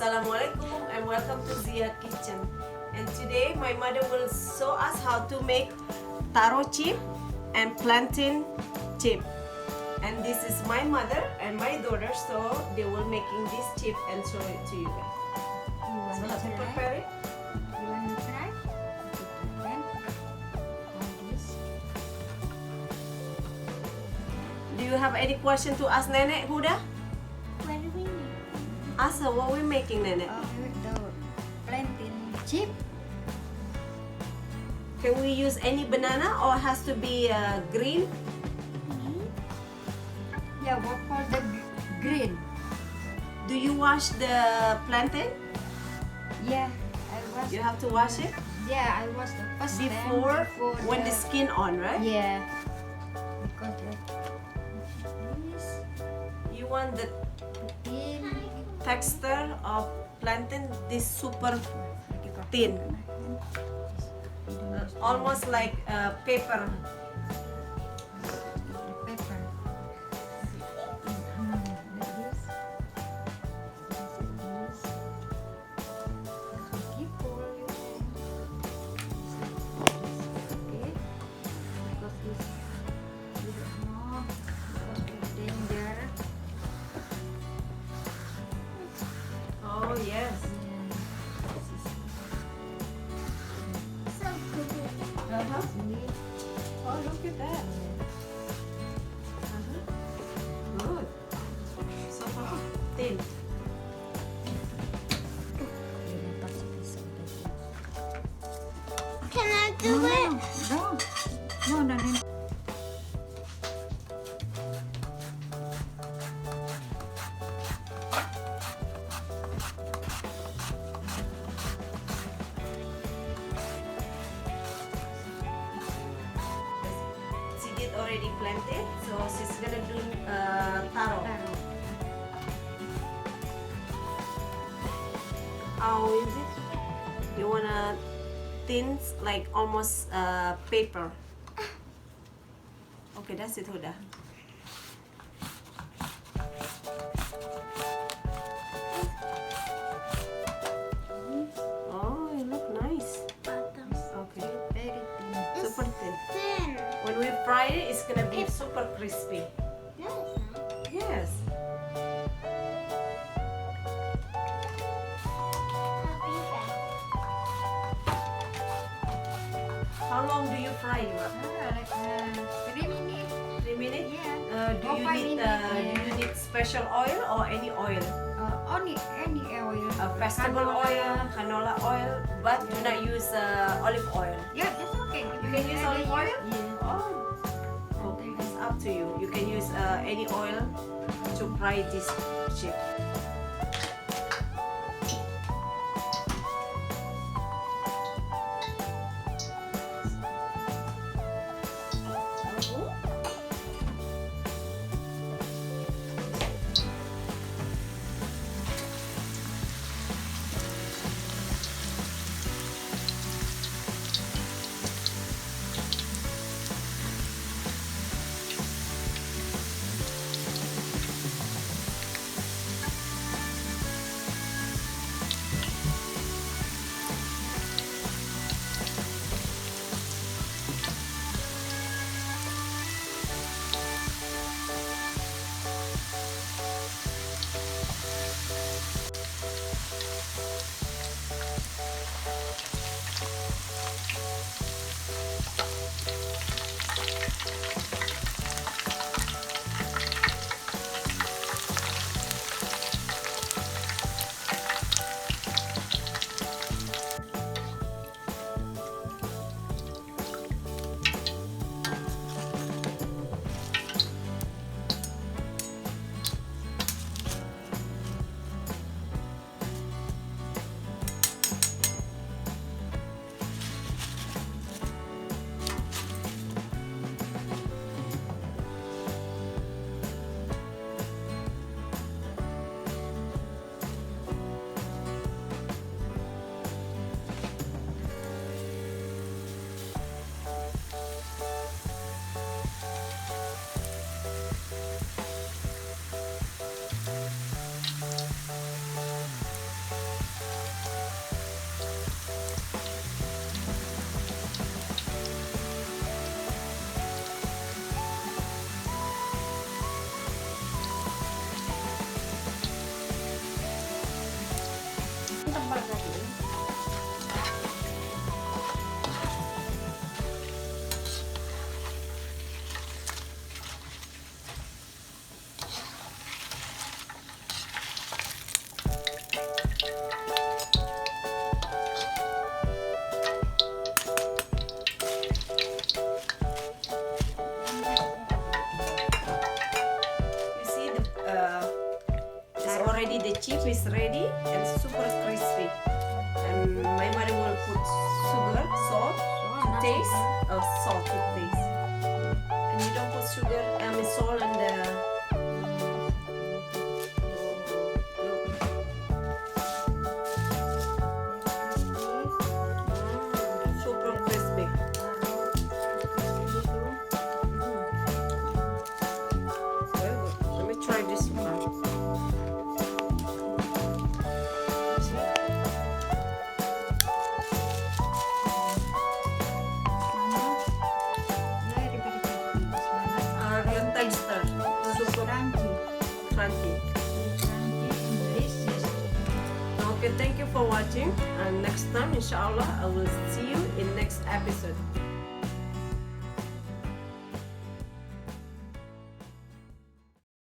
Assalamualaikum and welcome to Zia Kitchen. And today my mother will show us how to make taro chip and plantain chip. And this is my mother and my daughter, so they will making this chip and show it to you guys. So how to prepare it? You want to try? Then all this. Do you have any question to ask Nenek, Huda? What do we need? Ask her what we're making, Nenek. The plantain chip. Can we use any banana or has to be green? Yeah, what for the green? Do you wash the plantain? Yeah, I was. You have to wash it Yeah, I was the first time before when the skin on, right? Yeah, because like this You want the thin. texture of plantain this super thin, almost like paper. Pepper. Like this. Careful, you can. Okay. Because this you don't know because it's danger. Oh yes. So good. Uh-huh. See? Oh, look at that. Good. So thin. Can I do it? No. She did already planted, so she's gonna do taro. How is it? You wanna thin like almost paper. Okay, that's it, Huda. Oh, it look nice. Okay, Very thin. super thin. Thin. When we fry it, it's gonna be super crispy. Yes. Yes. How long do you fry it? Like 3 minutes. 3 minutes? Yeah. Do Or you 5 need minutes, do you need special oil or any oil? Only any oil. Vegetable oil, canola oil, but do not use olive oil. Yeah, that's okay. You can use olive oil? Yeah. Oh, okay, it's up to you. You can use any oil to fry this chip. already the chip is ready and super crispy. And my mother will put sugar, salt to taste, salt to taste. And you don't put sugar, salt and super crispy. Very good. Let me try this one. Real texture, super crunchy. Okay, thank you for watching, and next time inshallah I will see you in next episode.